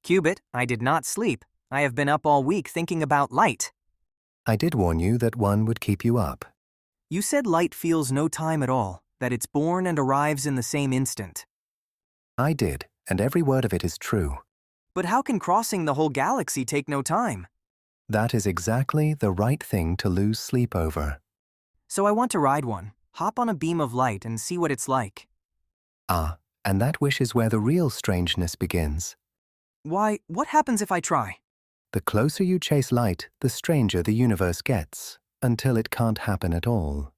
Qubit, I did not sleep. I have been up all week thinking about light. I did warn you that one would keep you up. You said light feels no time at all, that it's born and arrives in the same instant. I did, and every word of it is true. But how can crossing the whole galaxy take no time? That is exactly the right thing to lose sleep over. So I want to ride one, hop on a beam of light and see what it's like. Ah, and that wish is where the real strangeness begins. Why, what happens if I try? The closer you chase light, the stranger the universe gets, until it can't happen at all.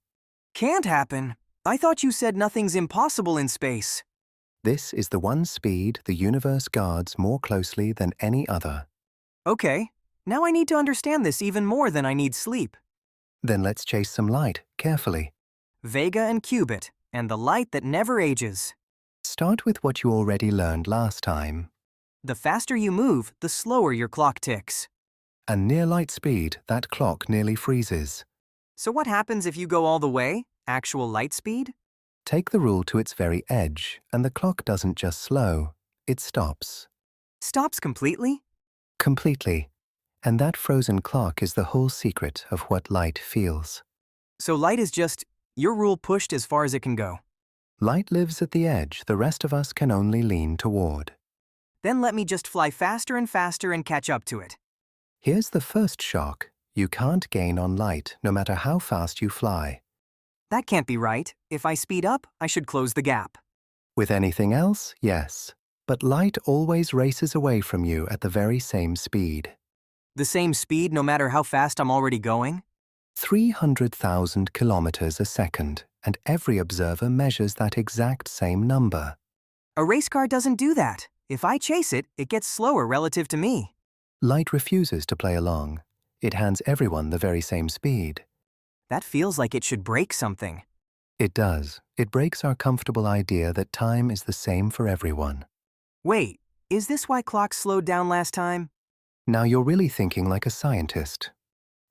Can't happen. I thought you said nothing's impossible in space. This is the one speed the universe guards more closely than any other. Okay, now I need to understand this even more than I need sleep. Then let's chase some light, carefully. Vega and Qubit, and the light that never ages. Start with what you already learned last time. The faster you move, the slower your clock ticks. And near light speed, that clock nearly freezes. So what happens if you go all the way? Actual light speed? Take the rule to its very edge, and the clock doesn't just slow, it stops. Stops completely? Completely. And that frozen clock is the whole secret of what light feels. So light is just your rule pushed as far as it can go. Light lives at the edge the rest of us can only lean toward. Then let me just fly faster and faster and catch up to it. Here's the first shock. You can't gain on light, no matter how fast you fly. That can't be right. If I speed up, I should close the gap. With anything else, yes. But light always races away from you at the very same speed. The same speed no matter how fast I'm already going? 300,000 kilometers a second, and every observer measures that exact same number. A race car doesn't do that. If I chase it, it gets slower relative to me. Light refuses to play along. It hands everyone the very same speed. That feels like it should break something. It does. It breaks our comfortable idea that time is the same for everyone. Wait, is this why clocks slowed down last time? Now you're really thinking like a scientist.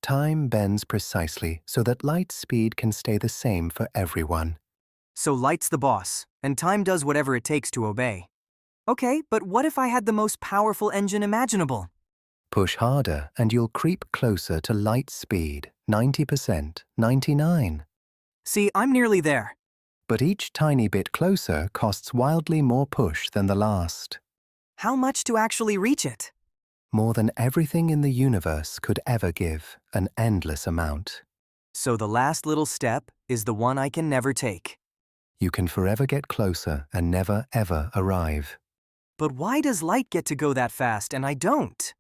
Time bends precisely so that light speed can stay the same for everyone. So light's the boss, and time does whatever it takes to obey. Okay, but what if I had the most powerful engine imaginable? Push harder and you'll creep closer to light speed, 90%, 99%. See, I'm nearly there. But each tiny bit closer costs wildly more push than the last. How much to actually reach it? More than everything in the universe could ever give, an endless amount. So the last little step is the one I can never take. You can forever get closer and never ever arrive. But why does light get to go that fast and I don't?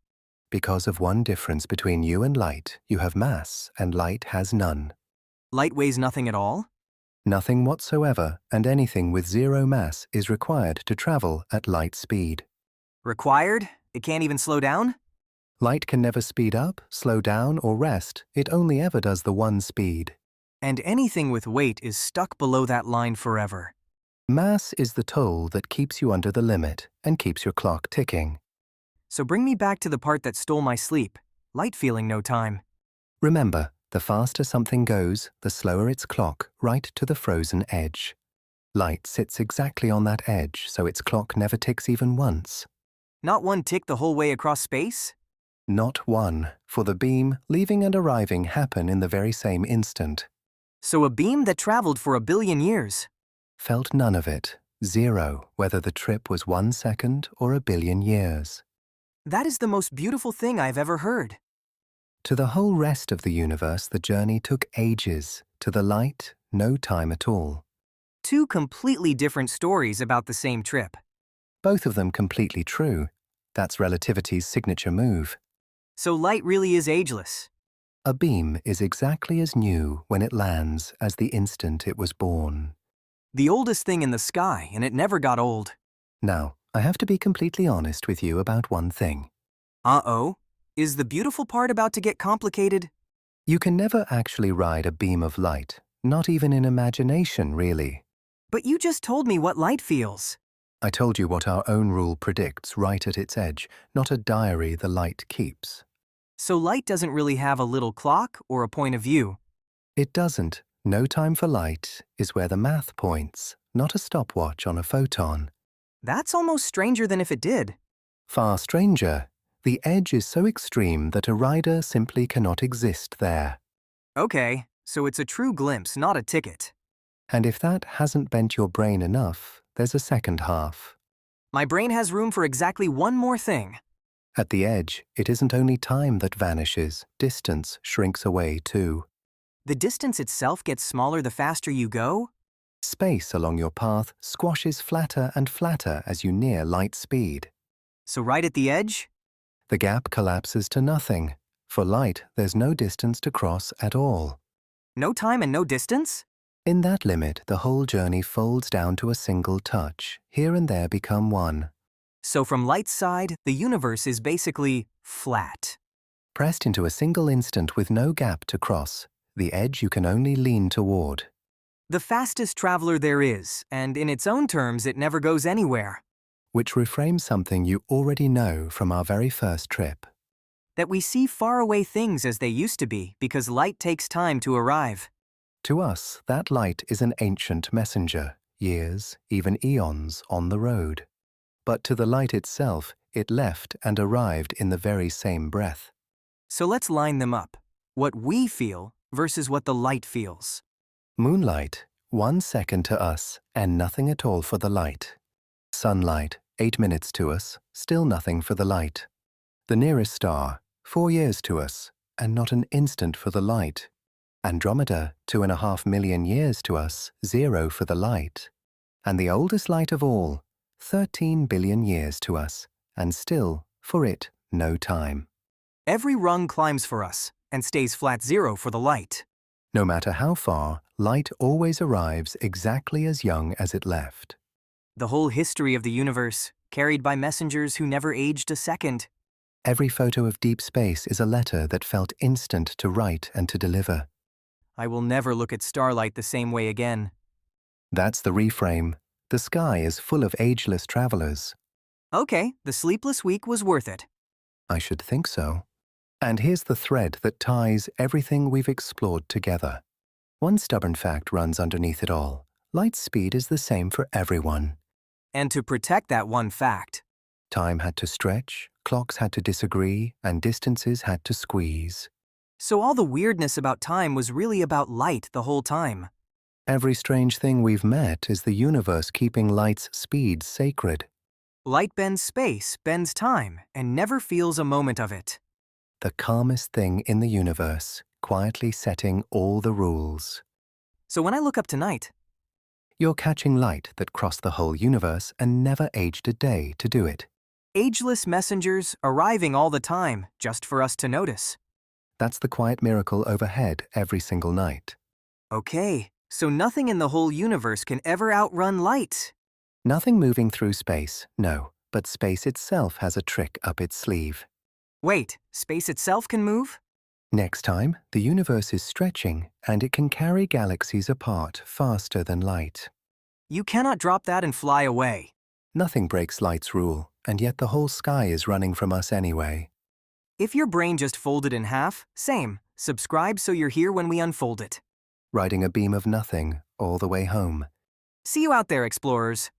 Because of one difference between you and light, you have mass and light has none. Light weighs nothing at all? Nothing whatsoever, and anything with zero mass is required to travel at light speed. Required? It can't even slow down? Light can never speed up, slow down, or rest. It only ever does the one speed. And anything with weight is stuck below that line forever. Mass is the toll that keeps you under the limit and keeps your clock ticking. So bring me back to the part that stole my sleep. Light feeling no time. Remember, the faster something goes, the slower its clock, right to the frozen edge. Light sits exactly on that edge, so its clock never ticks even once. Not one tick the whole way across space? Not one, for the beam, leaving and arriving happen in the very same instant. So a beam that traveled for 1 billion years. Felt none of it. Zero, whether the trip was 1 second or 1 billion years. That is the most beautiful thing I've ever heard. To the whole rest of the universe, the journey took ages. To the light, no time at all. Two completely different stories about the same trip. Both of them completely true. That's relativity's signature move. So light really is ageless. A beam is exactly as new when it lands as the instant it was born. The oldest thing in the sky, and it never got old. Now, I have to be completely honest with you about one thing. Uh-oh. Is the beautiful part about to get complicated? You can never actually ride a beam of light, not even in imagination, really. But you just told me what light feels. I told you what our own rule predicts right at its edge, not a diary the light keeps. So light doesn't really have a little clock or a point of view. It doesn't. No time for light is where the math points, not a stopwatch on a photon. That's almost stranger than if it did. Far stranger, the edge is so extreme that a rider simply cannot exist there. Okay, so it's a true glimpse, not a ticket. And if that hasn't bent your brain enough, there's a second half. My brain has room for exactly one more thing. At the edge, it isn't only time that vanishes, distance shrinks away too. The distance itself gets smaller the faster you go? Space along your path squashes flatter and flatter as you near light speed. So right at the edge? The gap collapses to nothing. For light, there's no distance to cross at all. No time and no distance? In that limit, the whole journey folds down to a single touch. Here and there become one. So from light's side, the universe is basically flat. Pressed into a single instant with no gap to cross, the edge you can only lean toward. The fastest traveler there is, and in its own terms, it never goes anywhere. Which reframes something you already know from our very first trip. That we see faraway things as they used to be because light takes time to arrive. To us, that light is an ancient messenger, years, even eons, on the road. But to the light itself, it left and arrived in the very same breath. So let's line them up. What we feel versus what the light feels. Moonlight, 1 second to us, and nothing at all for the light. Sunlight, 8 minutes to us, still nothing for the light. The nearest star, 4 years to us, and not an instant for the light. Andromeda, 2.5 million years to us, 0 for the light. And the oldest light of all, 13 billion years to us, and still, for it, no time. Every rung climbs for us and stays flat 0 for the light. No matter how far, light always arrives exactly as young as it left. The whole history of the universe, carried by messengers who never aged a second. Every photo of deep space is a letter that felt instant to write and to deliver. I will never look at starlight the same way again. That's the reframe. The sky is full of ageless travelers. Okay, the sleepless week was worth it. I should think so. And here's the thread that ties everything we've explored together. One stubborn fact runs underneath it all. Light speed is the same for everyone. And to protect that one fact, Time had to stretch, clocks had to disagree, and distances had to squeeze. so all the weirdness about time was really about light the whole time. Every strange thing we've met is the universe keeping light's speed sacred. Light bends space, bends time, and never feels a moment of it. The calmest thing in the universe, quietly setting all the rules. So when I look up tonight, You're catching light that crossed the whole universe and never aged a day to do it. ageless messengers arriving all the time just for us to notice. That's the quiet miracle overhead every single night. Okay, so nothing in the whole universe can ever outrun light. Nothing moving through space, no, but space itself has a trick up its sleeve. Wait, space itself can move? Next time, the universe is stretching and it can carry galaxies apart faster than light. You cannot drop that and fly away. Nothing breaks light's rule, and yet the whole sky is running from us anyway. If your brain just folded in half, same. Subscribe so you're here when we unfold it. Riding a beam of nothing all the way home. See you out there, explorers.